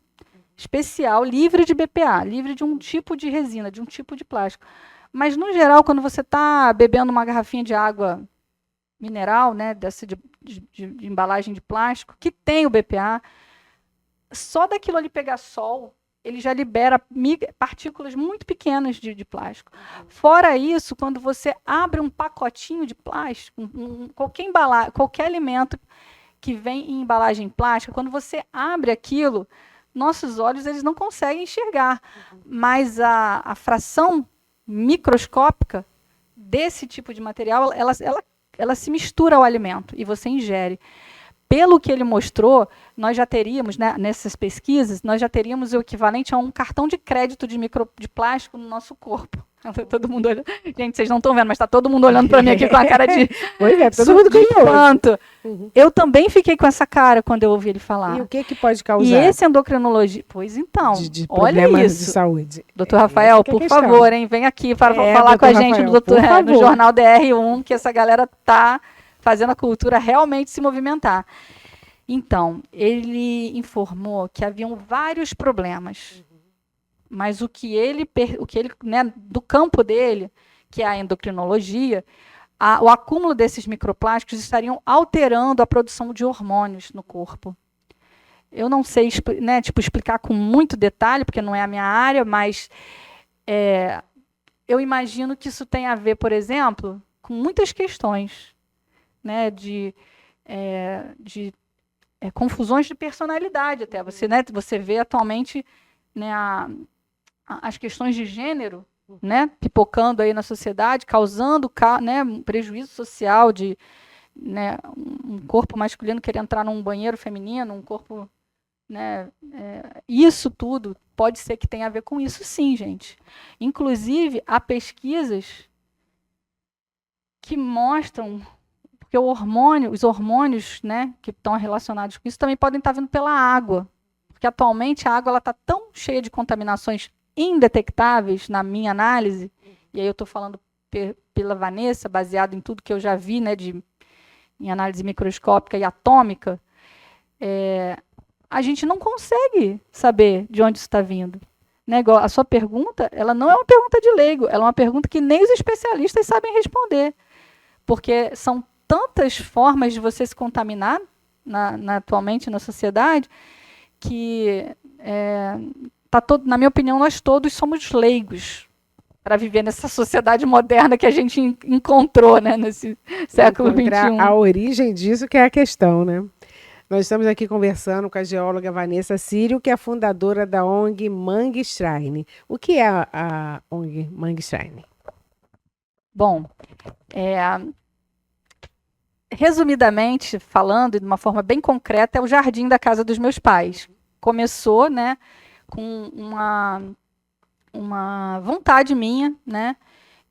S2: especial, livre de BPA, livre de um tipo de resina, de um tipo de plástico. Mas, no geral, quando você está bebendo uma garrafinha de água mineral, né, dessa de embalagem de plástico, que tem o BPA, só daquilo ali pegar sol, ele já libera partículas muito pequenas de plástico. Fora isso, quando você abre um pacotinho de plástico, qualquer alimento que vem em embalagem plástica, quando você abre aquilo, nossos olhos eles não conseguem enxergar. Mas a fração microscópica desse tipo de material, ela se mistura ao alimento e você ingere. Pelo que ele mostrou, nós já teríamos, né, nessas pesquisas, nós já teríamos o equivalente a um cartão de crédito de plástico no nosso corpo. Todo mundo olhando. Gente, vocês não estão vendo, mas está todo mundo olhando para mim aqui com a cara de...
S1: Pois é, todo mundo curioso.
S2: Eu também fiquei com essa cara quando eu ouvi ele falar.
S1: E o que pode causar?
S2: E esse endocrinologia... Pois então,
S1: de
S2: olha isso.
S1: De saúde.
S2: Doutor Rafael, por favor, hein, vem aqui para falar com a gente no Jornal DR1, que essa galera está fazendo a cultura realmente se movimentar. Então, ele informou que haviam vários problemas, mas o que ele né, do campo dele, que é a endocrinologia, o acúmulo desses microplásticos estariam alterando a produção de hormônios no corpo. Eu não sei, né, explicar com muito detalhe, porque não é a minha área, mas eu imagino que isso tem a ver, por exemplo, com muitas questões, né, de confusões de personalidade até. Você vê atualmente, né, as questões de gênero, né, pipocando aí na sociedade, causando, né, um prejuízo social de, né, um corpo masculino querer entrar num banheiro feminino, um corpo, né, isso tudo pode ser que tenha a ver com isso, sim, gente. Inclusive, há pesquisas que mostram porque os hormônios, né, que estão relacionados com isso também podem estar vindo pela água, porque atualmente a água está tão cheia de contaminações indetectáveis na minha análise, e aí eu estou falando pela Vanessa, baseado em tudo que eu já vi, né, em análise microscópica e atômica, a gente não consegue saber de onde isso está vindo. Né, a sua pergunta, ela não é uma pergunta de leigo, ela é uma pergunta que nem os especialistas sabem responder, porque são tantas formas de você se contaminar atualmente na sociedade que, na minha opinião, nós todos somos leigos para viver nessa sociedade moderna que a gente encontrou, né, nesse século XXI.
S1: A origem disso que é a questão, né? Nós estamos aqui conversando com a geóloga Vanessa Sírio, que é a fundadora da ONG Mangue Shrine. O que é a ONG Mangue Shrine?
S2: Bom, resumidamente falando, de uma forma bem concreta, é o jardim da casa dos meus pais. Começou, né, com uma vontade minha, né,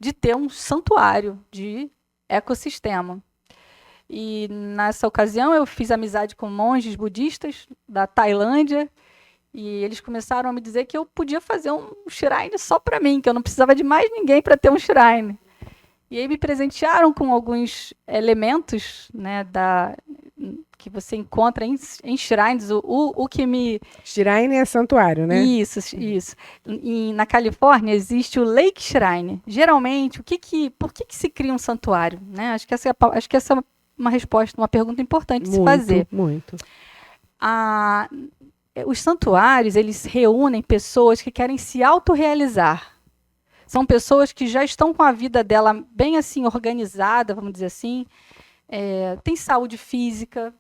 S2: de ter um santuário de ecossistema. E nessa ocasião eu fiz amizade com monges budistas da Tailândia e eles começaram a me dizer que eu podia fazer um shrine só para mim, que eu não precisava de mais ninguém para ter um shrine. E aí me presentearam com alguns elementos, né, que você encontra em shrines. O que me...
S1: Shrine é santuário, né?
S2: Isso. Na Califórnia existe o Lake Shrine. Geralmente, por que se cria um santuário? Né? Acho que essa é uma resposta, uma pergunta importante de se fazer.
S1: Muito.
S2: Os santuários, eles reúnem pessoas que querem se autorrealizar. São pessoas que já estão com a vida dela bem assim organizada, vamos dizer assim, tem saúde física,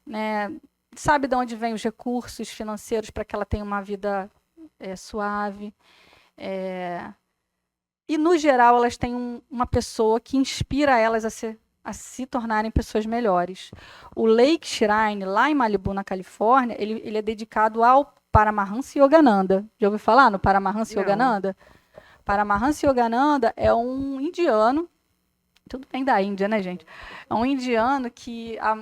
S2: né, sabe de onde vêm os recursos financeiros para que ela tenha uma vida suave. E, no geral, elas têm uma pessoa que inspira elas a se tornarem pessoas melhores. O Lake Shrine, lá em Malibu, na Califórnia, ele é dedicado ao Paramahansa Yogananda. Já ouviu falar no Paramahansa Yogananda? Paramahansa Yogananda é um indiano, tudo vem da Índia, né, gente? É um indiano que há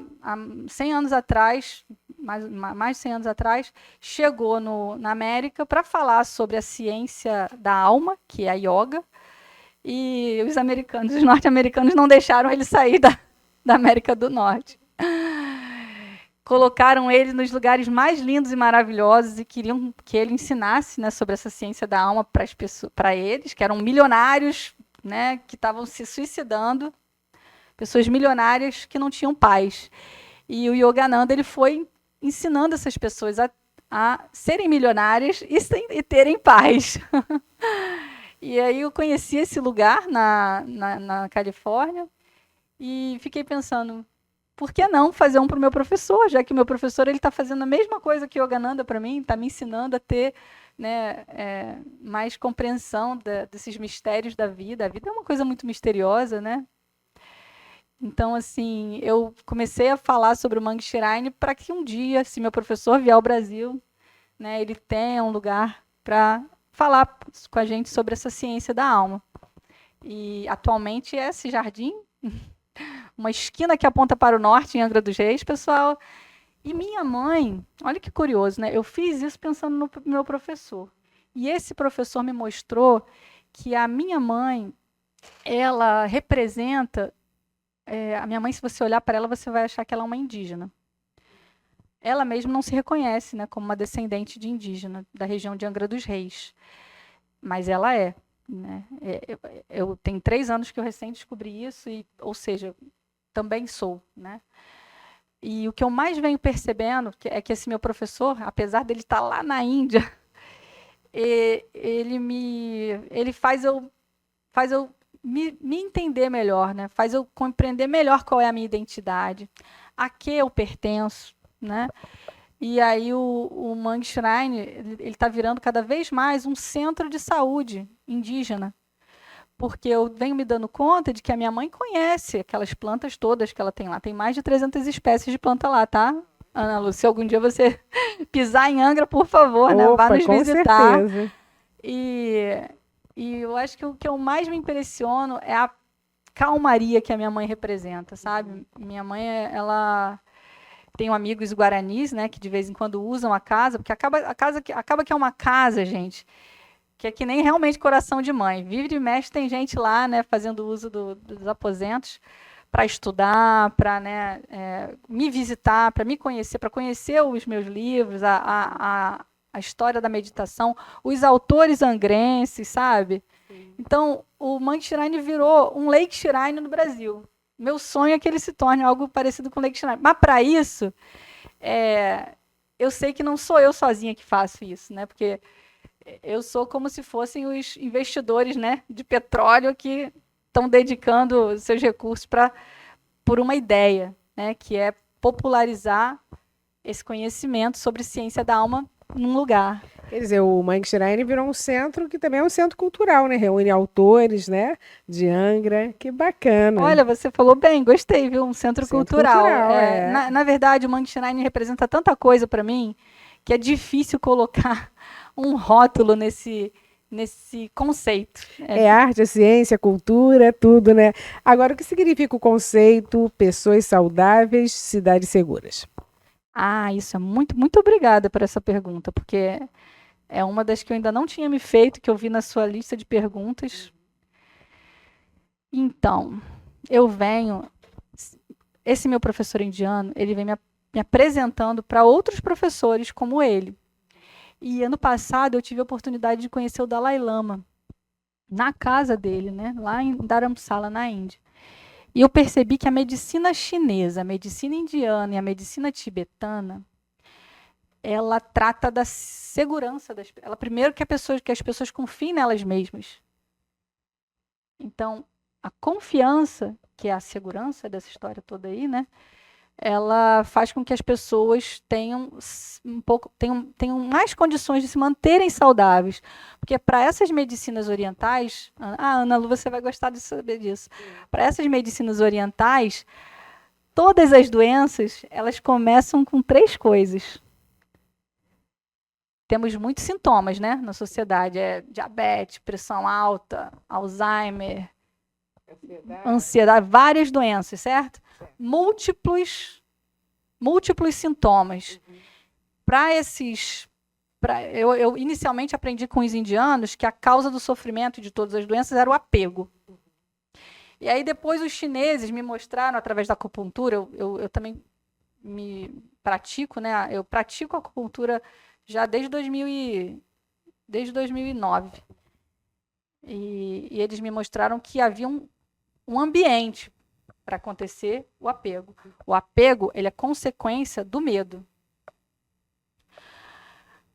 S2: 100 anos atrás, mais de 100 anos atrás, chegou na América para falar sobre a ciência da alma, que é a yoga, e os norte-americanos não deixaram ele sair da América do Norte. Colocaram ele nos lugares mais lindos e maravilhosos e queriam que ele ensinasse, né, sobre essa ciência da alma para eles, que eram milionários, né, que estavam se suicidando, pessoas milionárias que não tinham paz. E o Yogananda ele foi ensinando essas pessoas a serem milionárias e terem paz. E aí eu conheci esse lugar na Califórnia e fiquei pensando, por que não fazer um para o meu professor, já que o meu professor está fazendo a mesma coisa que Yogananda para mim, está me ensinando a ter, né, mais compreensão desses mistérios da vida. A vida é uma coisa muito misteriosa, né? Então, assim, eu comecei a falar sobre o Mangue Shrine para que um dia, se meu professor vier ao Brasil, né, ele tenha um lugar para falar com a gente sobre essa ciência da alma. E, atualmente, esse jardim... uma esquina que aponta para o norte, em Angra dos Reis, pessoal. E minha mãe, olha que curioso, né? Eu fiz isso pensando no meu professor. E esse professor me mostrou que a minha mãe, ela representa... a minha mãe, se você olhar para ela, você vai achar que ela é uma indígena. Ela mesma não se reconhece, né, como uma descendente de indígena da região de Angra dos Reis. Mas ela é. né? Eu tenho 3 anos que eu recém descobri isso, ou seja, também sou, né? E o que eu mais venho percebendo é que esse meu professor, apesar dele estar lá na Índia, ele faz eu me entender melhor, né? Faz eu compreender melhor qual é a minha identidade, a que eu pertenço, né? E aí o Mangue Shrine, ele está virando cada vez mais um centro de saúde indígena, porque eu venho me dando conta de que a minha mãe conhece aquelas plantas todas que ela tem lá. Tem mais de 300 espécies de planta lá, tá? Ana Lu, se algum dia você pisar em Angra, por favor, né? Vá nos visitar.
S1: Certeza.
S2: E eu acho que o que eu mais me impressiono é a calmaria que a minha mãe representa, sabe? Minha mãe, ela tenho amigos guaranis, né, que de vez em quando usam a casa, porque acaba que é uma casa, gente, que é que nem realmente coração de mãe. Vive e mexe, tem gente lá, né, fazendo uso dos aposentos para estudar, para, né, me visitar, para me conhecer, para conhecer os meus livros, a história da meditação, os autores angrenses, sabe? Sim. Então, o Mangue Shrine virou um Lake Shrine no Brasil. Meu sonho é que ele se torne algo parecido com o Lake Shrine. Mas, para isso, eu sei que não sou eu sozinha que faço isso, né? Porque eu sou como se fossem os investidores, né, de petróleo que estão dedicando seus recursos por uma ideia, né, que é popularizar esse conhecimento sobre ciência da alma num lugar.
S1: Quer dizer, o Mangue Shrine virou um centro que também é um centro cultural, né? Reúne autores, né? De Angra. Que bacana.
S2: Olha, você falou bem, gostei, viu? Um centro cultural. Na verdade, o Mangue Shrine representa tanta coisa para mim que é difícil colocar um rótulo nesse conceito.
S1: É arte, é ciência, cultura, tudo, né? Agora, o que significa o conceito pessoas saudáveis, cidades seguras?
S2: Isso é muito obrigada por essa pergunta, porque é uma das que eu ainda não tinha me feito, que eu vi na sua lista de perguntas. Então, esse meu professor indiano, ele vem me apresentando para outros professores como ele. E ano passado eu tive a oportunidade de conhecer o Dalai Lama na casa dele, né, lá em Dharamsala, na Índia. E eu percebi que a medicina chinesa, a medicina indiana e a medicina tibetana, ela trata da segurança ela primeiro que as pessoas confiem nelas mesmas. Então, a confiança, que é a segurança dessa história toda aí, né? Ela faz com que as pessoas tenham mais condições de se manterem saudáveis. Porque para essas medicinas orientais, Ana Lu, você vai gostar de saber disso. Para essas medicinas orientais, todas as doenças, elas começam com 3 coisas. Temos muitos sintomas, né, na sociedade. Diabetes, pressão alta, Alzheimer, ansiedade, várias doenças, certo? Múltiplos sintomas. Eu inicialmente aprendi com os indianos que a causa do sofrimento de todas as doenças era o apego. E aí depois os chineses me mostraram, através da acupuntura, eu também pratico, né? Eu pratico acupuntura já desde 2009. E eles me mostraram que havia um ambiente para acontecer o apego. O apego, ele é consequência do medo.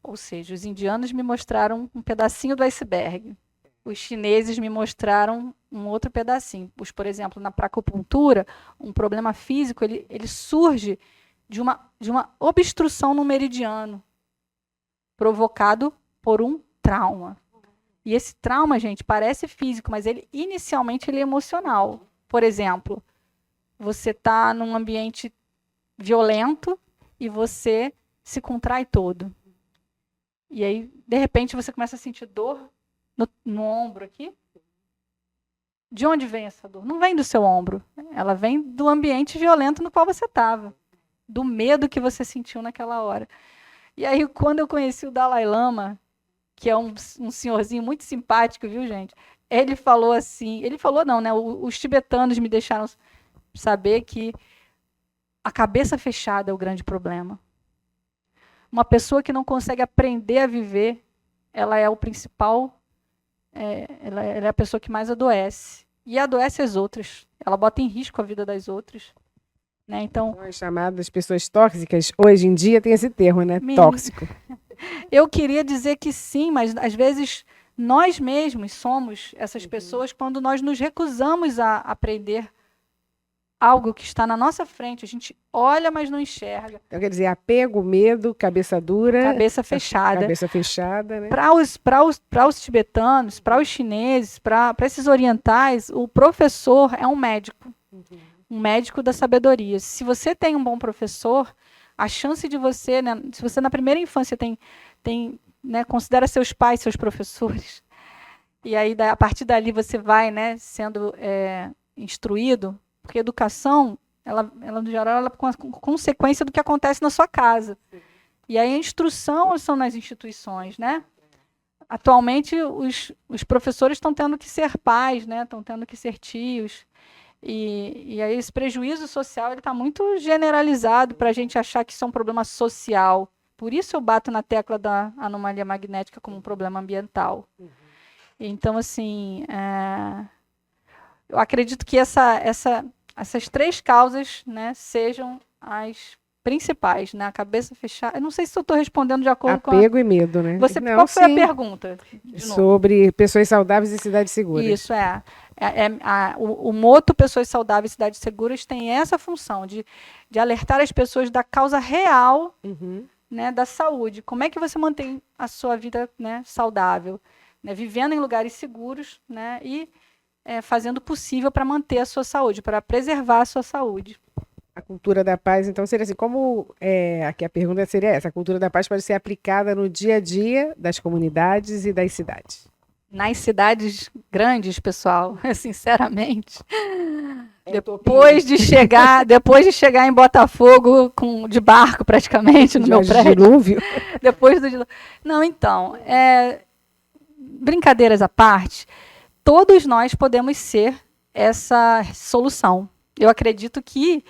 S2: Ou seja, os indianos me mostraram um pedacinho do iceberg. Os chineses me mostraram um outro pedacinho. Por exemplo, na acupuntura, um problema físico, ele surge de uma obstrução no meridiano, provocado por um trauma. E esse trauma, gente, parece físico, mas inicialmente ele é emocional. Por exemplo, você está num ambiente violento e você se contrai todo. E aí, de repente, você começa a sentir dor no ombro aqui. De onde vem essa dor? Não vem do seu ombro. Ela vem do ambiente violento no qual você estava. Do medo que você sentiu naquela hora. E aí, quando eu conheci o Dalai Lama, que é um senhorzinho muito simpático, viu, gente? Ele falou assim... Ele falou não, né? Os tibetanos me deixaram saber que a cabeça fechada é o grande problema. Uma pessoa que não consegue aprender a viver, ela é o principal ela é a pessoa que mais adoece. E adoece as outras. Ela bota em risco a vida das outras. Né? Então,
S1: As chamadas pessoas tóxicas, hoje em dia tem esse termo, né? Tóxico.
S2: Eu queria dizer que sim, mas às vezes nós mesmos somos essas pessoas quando nós nos recusamos a aprender algo que está na nossa frente. A gente olha, mas não enxerga.
S1: Então, quer dizer, apego, medo, cabeça dura.
S2: Cabeça fechada.
S1: Cabeça fechada, né?
S2: Para os tibetanos, para os chineses, para esses orientais, o professor é um médico. Um médico da sabedoria. Se você tem um bom professor, a chance de você, né, se você na primeira infância né, considera seus pais seus professores, e aí a partir dali você vai, né, sendo instruído, porque a educação, ela no geral, ela é consequência do que acontece na sua casa. E aí a instrução são nas instituições, né? Atualmente os professores estão tendo que ser pais, né? Estão tendo que ser tios. E aí esse prejuízo social está muito generalizado para a gente achar que isso é um problema social. Por isso eu bato na tecla da anomalia magnética como um problema ambiental. Então, assim, eu acredito que essas três causas, né, sejam as principais, né? A cabeça fechada. Eu não sei se eu estou respondendo de acordo com
S1: apego e medo, né?
S2: Qual foi a pergunta?
S1: Sobre pessoas saudáveis e cidades seguras.
S2: Isso, o moto Pessoas Saudáveis e Cidades Seguras tem essa função de alertar as pessoas da causa real, né, da saúde. Como é que você mantém a sua vida, né, saudável? Né, vivendo em lugares seguros, né, e fazendo o possível para manter a sua saúde, para preservar a sua saúde.
S1: A cultura da paz, então, seria assim, aqui a pergunta seria essa, a cultura da paz pode ser aplicada no dia a dia das comunidades e das cidades?
S2: Nas cidades grandes, pessoal, sinceramente, depois de chegar em Botafogo de barco praticamente no meu prédio.
S1: Dilúvio.
S2: Depois do dilúvio. Não, então, brincadeiras à parte, todos nós podemos ser essa solução. Eu acredito que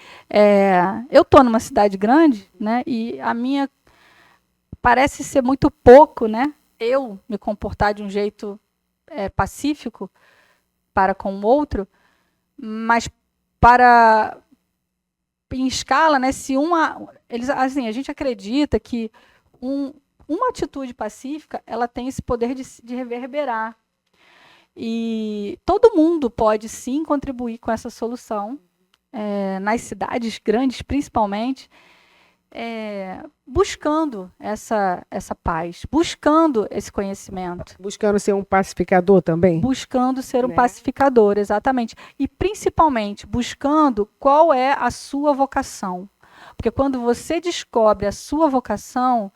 S2: eu estou numa cidade grande, né, e a minha parece ser muito pouco, né, eu me comportar de um jeito pacífico para com o outro, mas em escala, né, se a gente acredita que uma atitude pacífica, ela tem esse poder de reverberar. E todo mundo pode sim contribuir com essa solução, nas cidades grandes principalmente, buscando essa paz, buscando esse conhecimento.
S1: Buscando ser um pacificador também?
S2: Buscando ser um pacificador, exatamente. E principalmente buscando qual é a sua vocação. Porque quando você descobre a sua vocação,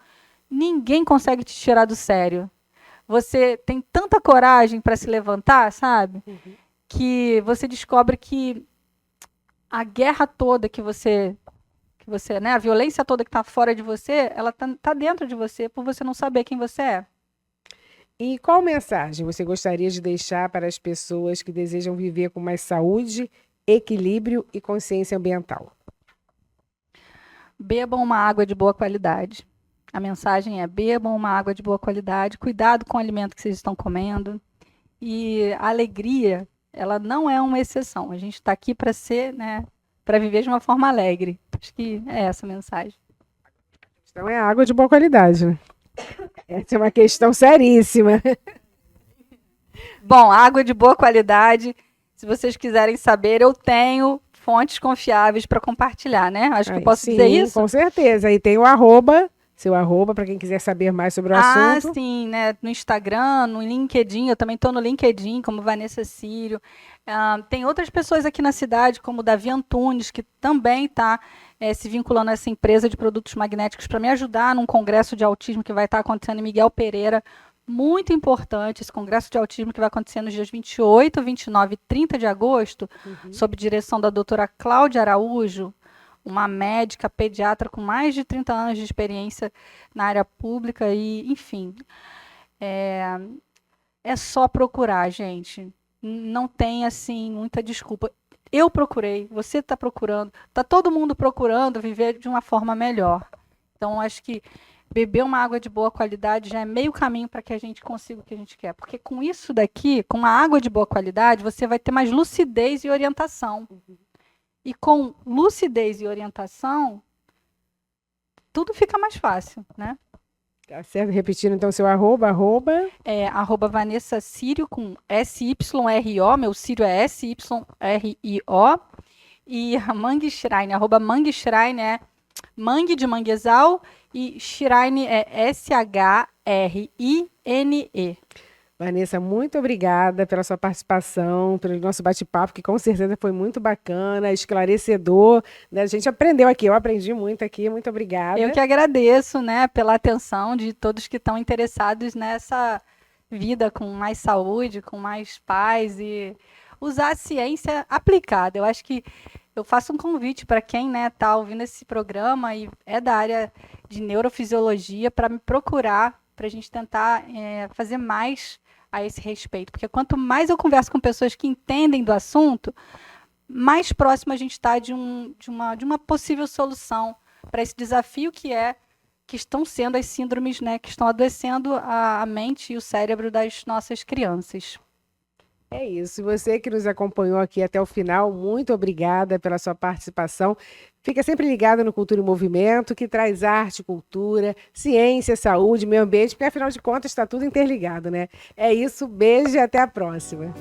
S2: ninguém consegue te tirar do sério. Você tem tanta coragem para se levantar, sabe? Que você descobre que a guerra toda que você, né, a violência toda que está fora de você, ela tá dentro de você por você não saber quem você é.
S1: E qual mensagem você gostaria de deixar para as pessoas que desejam viver com mais saúde, equilíbrio e consciência ambiental?
S2: Bebam uma água de boa qualidade. A mensagem é: bebam uma água de boa qualidade, cuidado com o alimento que vocês estão comendo. E a alegria, ela não é uma exceção. A gente está aqui para ser, né, para viver de uma forma alegre. Acho que é essa a mensagem.
S1: Então é água de boa qualidade, né? Essa é uma questão seríssima.
S2: Bom, água de boa qualidade. Se vocês quiserem saber, eu tenho fontes confiáveis para compartilhar, né? Acho que eu posso dizer isso.
S1: Com certeza. E tem o seu arroba, para quem quiser saber mais sobre o assunto.
S2: Ah, sim, né? No Instagram, no LinkedIn, eu também estou no LinkedIn, como Vanessa Círio. Tem outras pessoas aqui na cidade, como o Davi Antunes, que também está se vinculando a essa empresa de produtos magnéticos para me ajudar num congresso de autismo que vai estar acontecendo em Miguel Pereira. Muito importante, esse congresso de autismo que vai acontecer nos dias 28, 29 e 30 de agosto, sob direção da doutora Cláudia Araújo, uma médica pediatra com mais de 30 anos de experiência na área pública e, enfim, é só procurar, gente. Não tem, assim, muita desculpa. Eu procurei, você está procurando, está todo mundo procurando viver de uma forma melhor. Então, acho que beber uma água de boa qualidade já é meio caminho para que a gente consiga o que a gente quer. Porque com isso daqui, com uma água de boa qualidade, você vai ter mais lucidez e orientação. E com lucidez e orientação, tudo fica mais fácil, né?
S1: Tá certo? Repetindo, então, seu arroba.
S2: É @Vanessa Sírio com SYRO, meu Sírio é SYRIO. E a Mangue Shrine, @Mangue Shrine é Mangue de manguezal e Shrine é SHRINE.
S1: Vanessa, muito obrigada pela sua participação, pelo nosso bate-papo, que com certeza foi muito bacana, esclarecedor, né? A gente aprendeu aqui, eu aprendi muito aqui, muito obrigada.
S2: Eu que agradeço, né, pela atenção de todos que estão interessados nessa vida com mais saúde, com mais paz e usar a ciência aplicada. Eu acho que eu faço um convite para quem está ouvindo esse programa e é da área de neurofisiologia para me procurar, para a gente tentar fazer mais a esse respeito. Porque quanto mais eu converso com pessoas que entendem do assunto, mais próximo a gente está de uma possível solução para esse desafio que estão sendo as síndromes, né, que estão adoecendo a mente e o cérebro das nossas crianças.
S1: É isso. Você que nos acompanhou aqui até o final, muito obrigada pela sua participação. Fica sempre ligado no Cultura em Movimento, que traz arte, cultura, ciência, saúde, meio ambiente, porque afinal de contas está tudo interligado, né? É isso, beijo e até a próxima.